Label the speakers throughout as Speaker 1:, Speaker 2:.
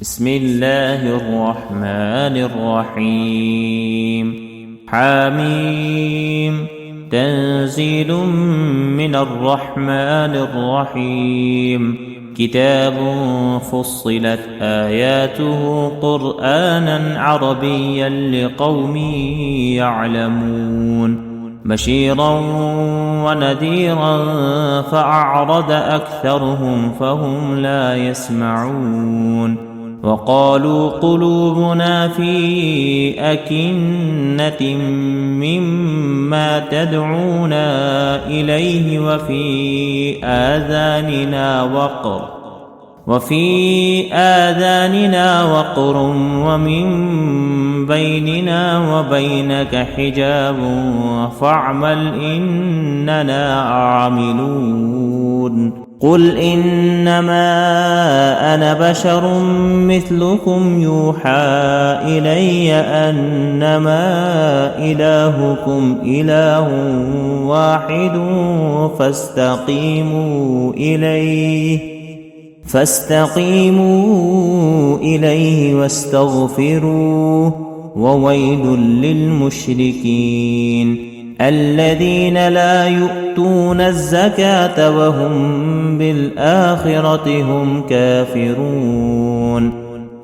Speaker 1: بسم الله الرحمن الرحيم. حميم. تنزيل من الرحمن الرحيم. كتاب فصلت آياته قرآنا عربيا لقوم يعلمون بشيرا ونذيرا فأعرض أكثرهم فهم لا يسمعون وقالوا قلوبنا في أكنة مما تدعونا إليه وفي آذاننا وقر ومن بيننا وبينك حجاب فاعمل إننا عاملون قل إنما أنا بشر مثلكم يوحى إلي أنما إلهكم إله واحد فاستقيموا إليه واستغفروه وويل للمشركين الذين لا يؤتون الزكاة وهم بالآخرة هم كافرون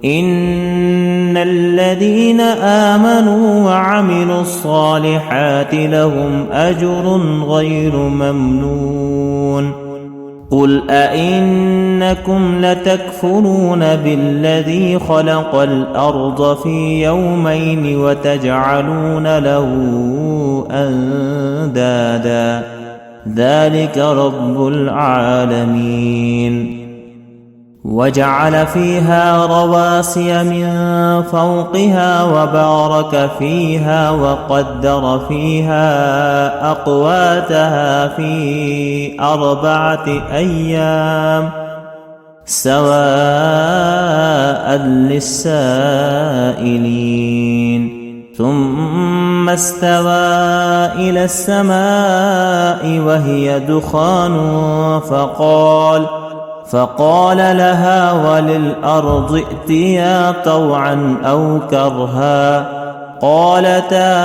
Speaker 1: إن الذين آمنوا وعملوا الصالحات لهم أجر غير ممنون قل أئنكم لتكفرون بالذي خلق الأرض في يومين وتجعلون له أندادا ذلك رب العالمين وجعل فيها رواسي من فوقها وبارك فيها وقدر فيها أقواتها في 4 أيام سواء للسائلين ثم استوى إلى السماء وهي دخان فقال لها وللأرض ائتيا طوعا أو كرها قالتا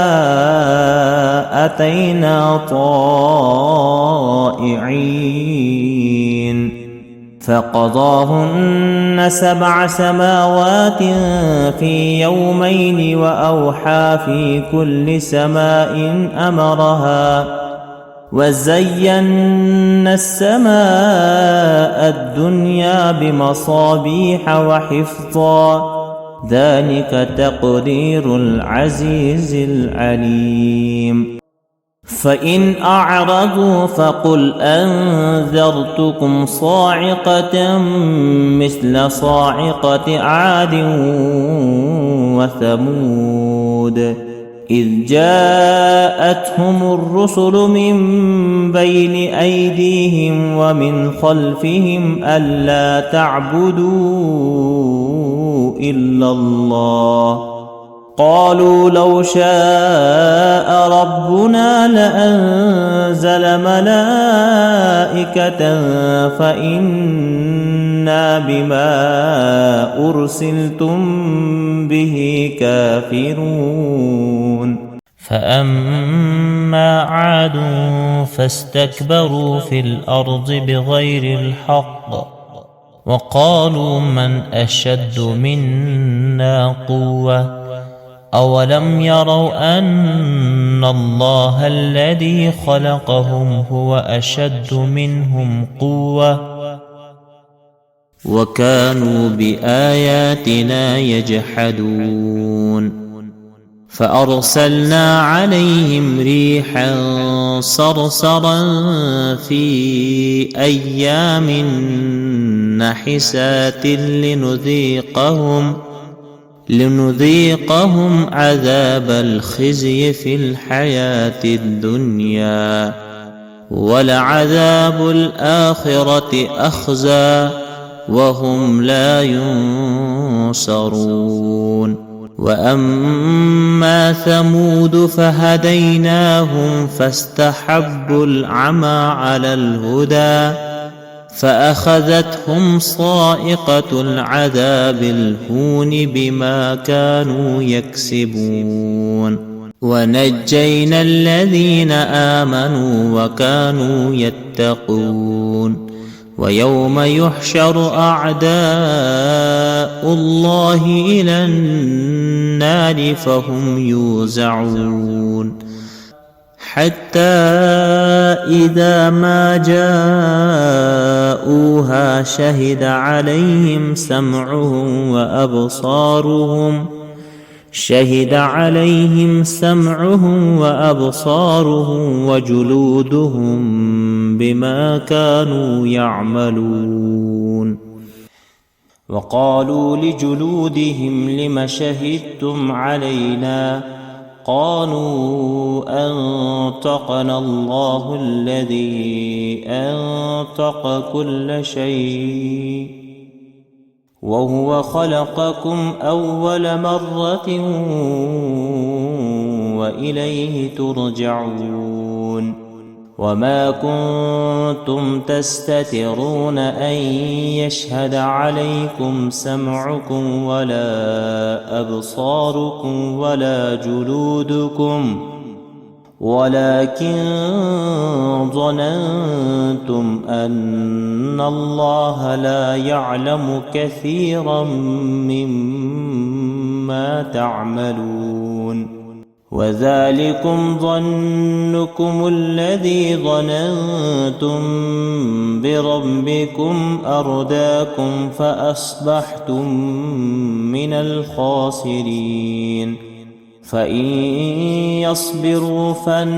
Speaker 1: أتينا طائعين فقضاهن 7 سماوات في يومين وأوحى في كل سماء أمرها وزينا السماء الدنيا بمصابيح وحفظا ذلك تقدير العزيز العليم فإن أعرضوا فقل أنذرتكم صاعقة مثل صاعقة عاد وثمود إذ جاءتهم الرسل من بين أيديهم ومن خلفهم ألا تعبدوا إلا الله قالوا لو شاء ربنا لأنزل ملائكة فإنا بما أرسلتم به كافرون فأما عاد فاستكبروا في الأرض بغير الحق وقالوا من أشد منا قوة أولم يروا أن الله الذي خلقهم هو أشد منهم قوة وكانوا بآياتنا يجحدون فأرسلنا عليهم ريحا صرصرا في أيام نحسات لنذيقهم عذاب الخزي في الحياة الدنيا ولعذاب الآخرة أخزى وهم لا ينصرون وأما ثمود فهديناهم فاستحبوا العمى على الهدى فأخذتهم صاعقة العذاب الهون بما كانوا يكسبون ونجينا الذين آمنوا وكانوا يتقون ويوم يحشر أعداء الله إلى النار فهم يوزعون حتى إذا ما جاءوها شهد عليهم سمعهم وأبصارهم وجلودهم بما كانوا يعملون وقالوا لجلودهم لم شهدتم علينا قالوا أنطقنا الله الذي أنطق كل شيء وهو خلقكم أول مرة وإليه ترجعون وما كنتم تستترون أن يشهد عليكم سمعكم ولا أبصاركم ولا جلودكم ولكن ظننتم أن الله لا يعلم كثيرا مما تعملون وذلكم ظنكم الذي ظننتم بربكم أرداكم فأصبحتم من الخاسرين فإن يصبروا فالنار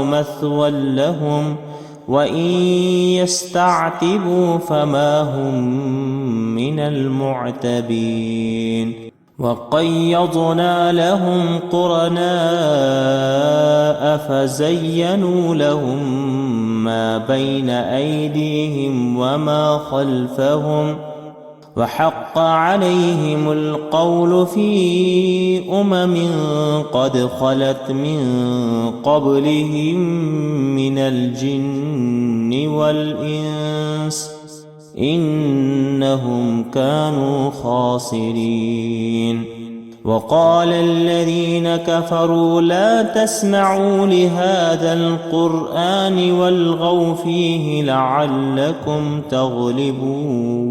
Speaker 1: مثوى لهم وإن يستعتبوا فما هم من المعتبين وقيضنا لهم قرناء فزينوا لهم ما بين أيديهم وما خلفهم وحق عليهم القول في قد خلت من قبلهم من الجن والإنس إنهم كانوا خاسرين وقال الذين كفروا لا تسمعوا لهذا القرآن والغوا فيه لعلكم تغلبون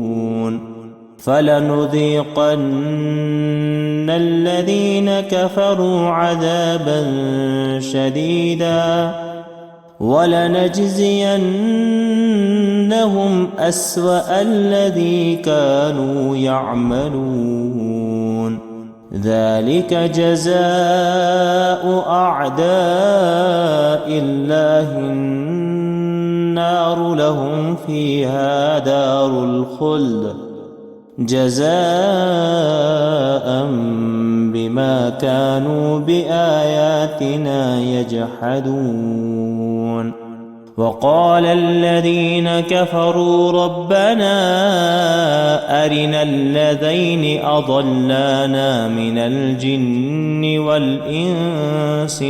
Speaker 1: فلنذيقن الذين كفروا عذابا شديدا ولنجزينهم أسوأ الذي كانوا يعملون ذلك جزاء أعداء الله النار لهم فيها دار الخلد جزاء بما كانوا بآياتنا يجحدون وقال الذين كفروا ربنا أرنا الذين أضلانا من الجن والإنس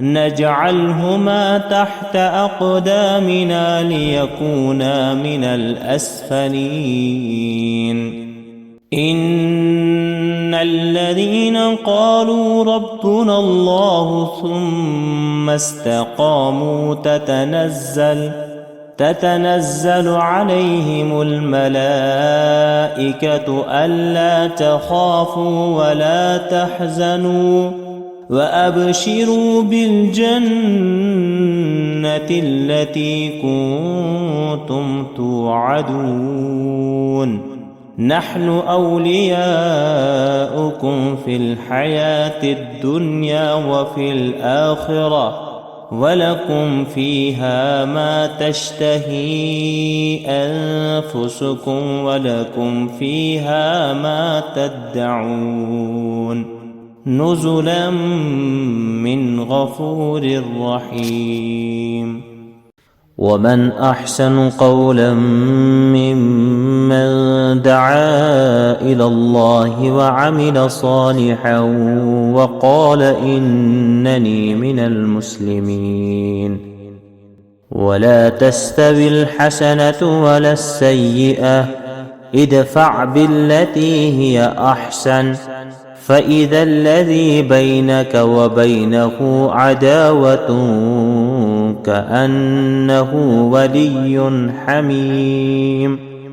Speaker 1: نجعلهما تحت أقدامنا ليكونا من الأسفلين إن الذين قالوا ربنا الله ثم استقاموا تتنزل عليهم الملائكة ألا تخافوا ولا تحزنوا وأبشروا بالجنة التي كنتم توعدون نحن أولياؤكم في الحياة الدنيا وفي الآخرة ولكم فيها ما تشتهي أنفسكم ولكم فيها ما تدعون نزلا من غفور رحيم ومن أحسن قولا ممن دعا إلى الله وعمل صالحا وقال إنني من المسلمين ولا تستوي الحسنة ولا السيئة، ادفع بالتي هي أحسن، فإذا الذي بينك وبينه عداوة كأنه ولي حميم.